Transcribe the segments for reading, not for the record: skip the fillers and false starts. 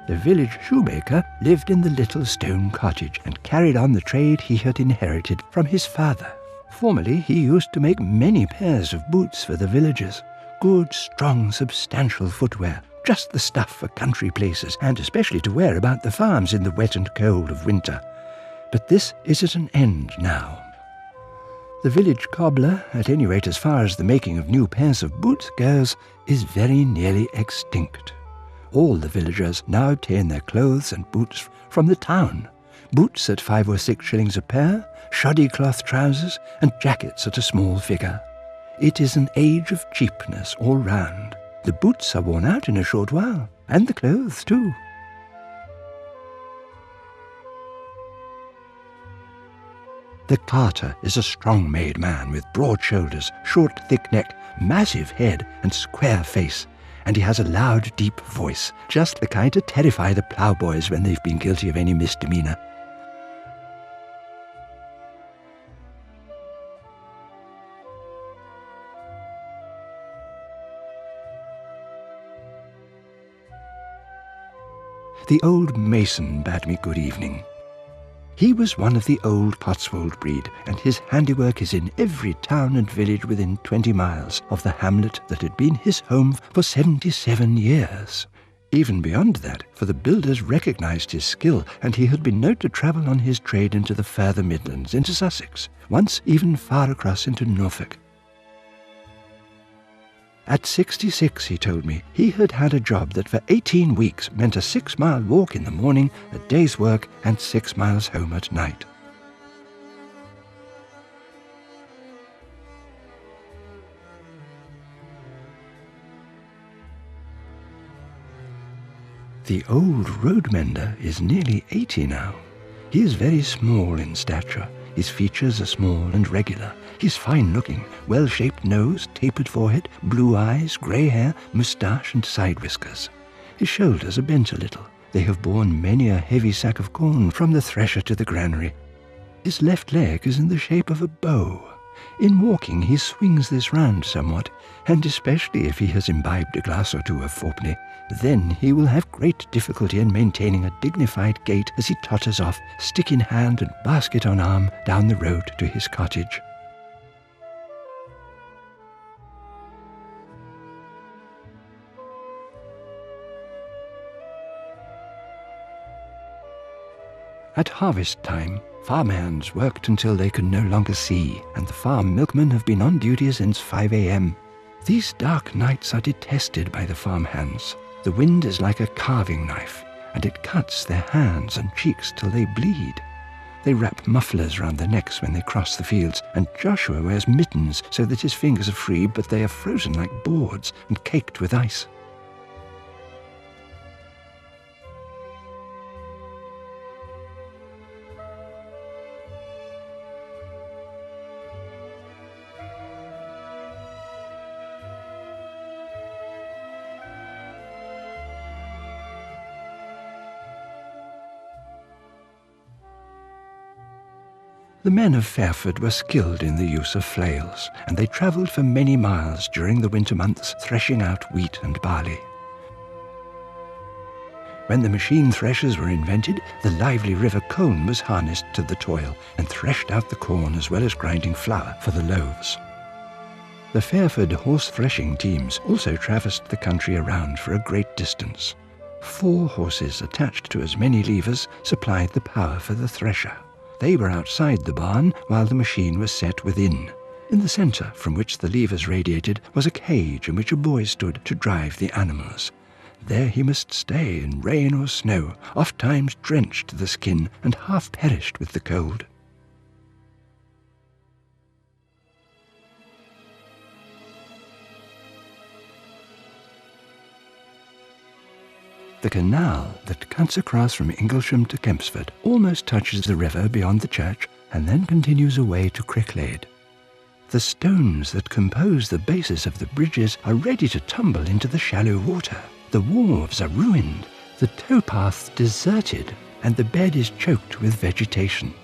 The village shoemaker lived in the little stone cottage and carried on the trade he had inherited from his father. Formerly he used to make many pairs of boots for the villagers. Good, strong, substantial footwear, just the stuff for country places, and especially to wear about the farms in the wet and cold of winter. But this is at an end now. The village cobbler, at any rate as far as the making of new pairs of boots goes, is very nearly extinct. All the villagers now obtain their clothes and boots from the town. Boots at 5 or 6 shillings a pair, shoddy cloth trousers, and jackets at a small figure. It is an age of cheapness all round. The boots are worn out in a short while, and the clothes too. The carter is a strong-made man with broad shoulders, short, thick neck, massive head, and square face, and he has a loud, deep voice, just the kind to terrify the ploughboys when they've been guilty of any misdemeanour. The old mason bade me good evening. He was one of the old Cotswold breed, and his handiwork is in every town and village within 20 miles of the hamlet that had been his home for 77 years. Even beyond that, for the builders recognised his skill, and he had been known to travel on his trade into the further Midlands, into Sussex, once even far across into Norfolk. At 66, he told me, he had had a job that for 18 weeks meant a 6-mile walk in the morning, a day's work, and 6 miles home at night. The old road mender is nearly 80 now. He is very small in stature. His features are small and regular. He's fine-looking, well-shaped nose, tapered forehead, blue eyes, grey hair, moustache and side whiskers. His shoulders are bent a little. They have borne many a heavy sack of corn from the thresher to the granary. His left leg is in the shape of a bow. In walking he swings this round somewhat, and especially if he has imbibed a glass or two of fourpenny, then he will have great difficulty in maintaining a dignified gait as he totters off, stick in hand and basket on arm, down the road to his cottage. At harvest time, farmhands worked until they could no longer see, and the farm milkmen have been on duty since 5 a.m. These dark nights are detested by the farmhands. The wind is like a carving knife, and it cuts their hands and cheeks till they bleed. They wrap mufflers round their necks when they cross the fields, and Joshua wears mittens so that his fingers are free, but they are frozen like boards and caked with ice. The men of Fairford were skilled in the use of flails, and they travelled for many miles during the winter months threshing out wheat and barley. When the machine threshers were invented, the lively river Colne was harnessed to the toil and threshed out the corn as well as grinding flour for the loaves. The Fairford horse threshing teams also traversed the country around for a great distance. 4 horses attached to as many levers supplied the power for the thresher. They were outside the barn while the machine was set within. In the centre, from which the levers radiated, was a cage in which a boy stood to drive the animals. There he must stay in rain or snow, oft-times drenched to the skin and half perished with the cold. The canal that cuts across from Inglesham to Kempsford almost touches the river beyond the church and then continues away to Cricklade. The stones that compose the bases of the bridges are ready to tumble into the shallow water. The wharves are ruined, the towpath deserted, and the bed is choked with vegetation.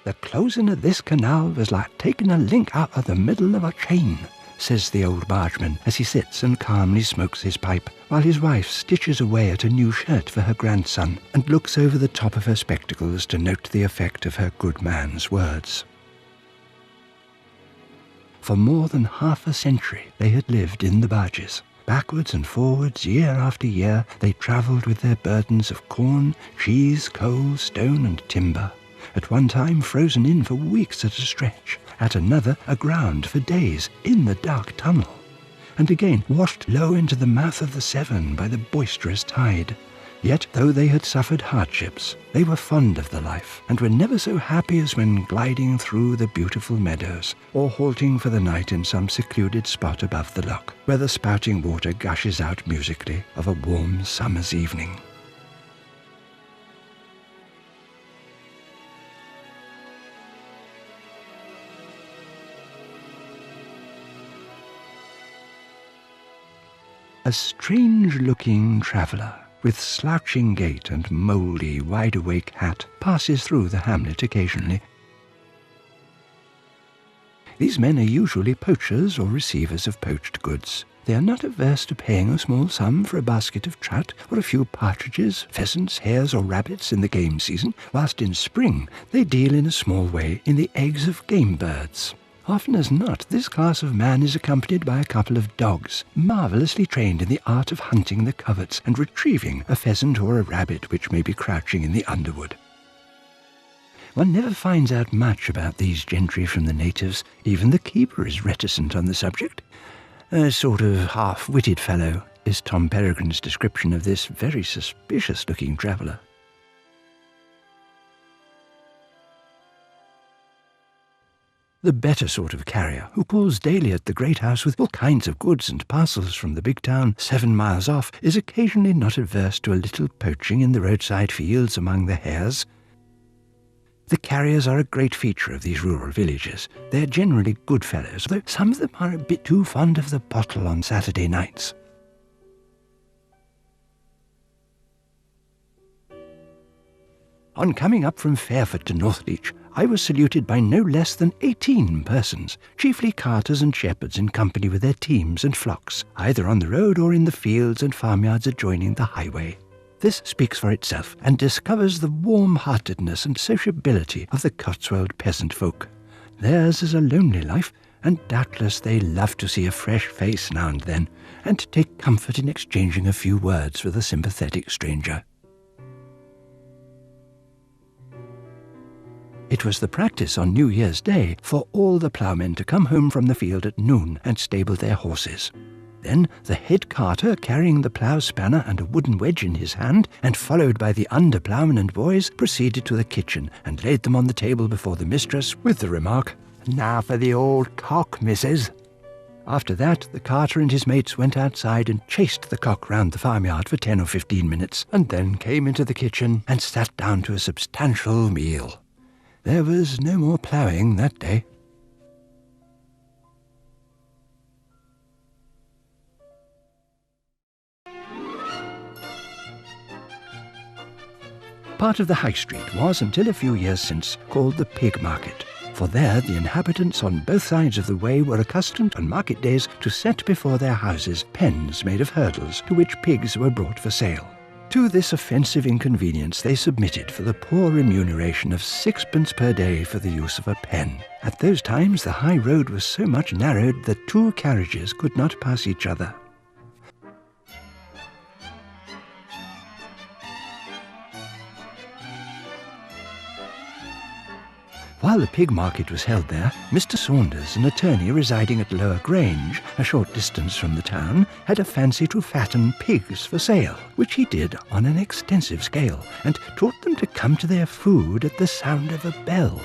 The closing of this canal was like taking a link out of the middle of a chain. says the old bargeman as he sits and calmly smokes his pipe, while his wife stitches away at a new shirt for her grandson and looks over the top of her spectacles to note the effect of her good man's words. For more than half a century they had lived in the barges. Backwards and forwards, year after year, they travelled with their burdens of corn, cheese, coal, stone and timber. At one time frozen in for weeks at a stretch, at another aground for days in the dark tunnel, and again washed low into the mouth of the Severn by the boisterous tide. Yet, though they had suffered hardships, they were fond of the life, and were never so happy as when gliding through the beautiful meadows, or halting for the night in some secluded spot above the loch, where the spouting water gushes out musically of a warm summer's evening. A strange-looking traveller, with slouching gait and mouldy, wide-awake hat, passes through the hamlet occasionally. These men are usually poachers or receivers of poached goods. They are not averse to paying a small sum for a basket of trout or a few partridges, pheasants, hares or rabbits in the game season, whilst in spring they deal in a small way in the eggs of game birds. Often as not, this class of man is accompanied by a couple of dogs, marvellously trained in the art of hunting the coverts and retrieving a pheasant or a rabbit which may be crouching in the underwood. One never finds out much about these gentry from the natives. Even the keeper is reticent on the subject. A sort of half-witted fellow is Tom Peregrine's description of this very suspicious-looking traveller. The better sort of carrier, who calls daily at the great house with all kinds of goods and parcels from the big town 7 miles off, is occasionally not averse to a little poaching in the roadside fields among the hares. The carriers are a great feature of these rural villages. They are generally good fellows, though some of them are a bit too fond of the bottle on Saturday nights. On coming up from Fairford to Northleach, I was saluted by no less than 18 persons, chiefly carters and shepherds in company with their teams and flocks, either on the road or in the fields and farmyards adjoining the highway. This speaks for itself and discovers the warm-heartedness and sociability of the Cotswold peasant folk. Theirs is a lonely life, and doubtless they love to see a fresh face now and then, and take comfort in exchanging a few words with a sympathetic stranger. It was the practice on New Year's Day for all the ploughmen to come home from the field at noon and stable their horses. Then the head carter, carrying the plough spanner and a wooden wedge in his hand, and followed by the under ploughmen and boys, proceeded to the kitchen and laid them on the table before the mistress with the remark, "Now for the old cock, missus." After that, the carter and his mates went outside and chased the cock round the farmyard for 10 or 15 minutes, and then came into the kitchen and sat down to a substantial meal. There was no more ploughing that day. Part of the High Street was, until a few years since, called the Pig Market, for there the inhabitants on both sides of the way were accustomed on market days to set before their houses pens made of hurdles to which pigs were brought for sale. To this offensive inconvenience they submitted for the poor remuneration of 6pence per day for the use of a pen. At those times the high road was so much narrowed that 2 carriages could not pass each other. While the pig market was held there, Mr. Saunders, an attorney residing at Lower Grange, a short distance from the town, had a fancy to fatten pigs for sale, which he did on an extensive scale, and taught them to come to their food at the sound of a bell.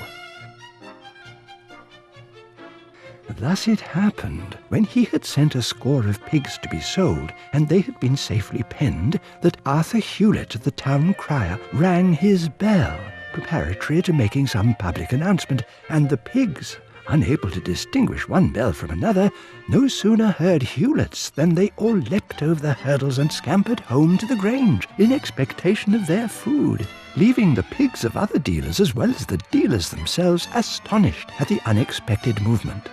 Thus it happened, when he had sent a score of pigs to be sold, and they had been safely penned, that Arthur Hewlett, the town crier, rang his bell, preparatory to making some public announcement, and the pigs, unable to distinguish one bell from another, no sooner heard Hewlett's than they all leapt over the hurdles and scampered home to the Grange in expectation of their food, leaving the pigs of other dealers as well as the dealers themselves astonished at the unexpected movement.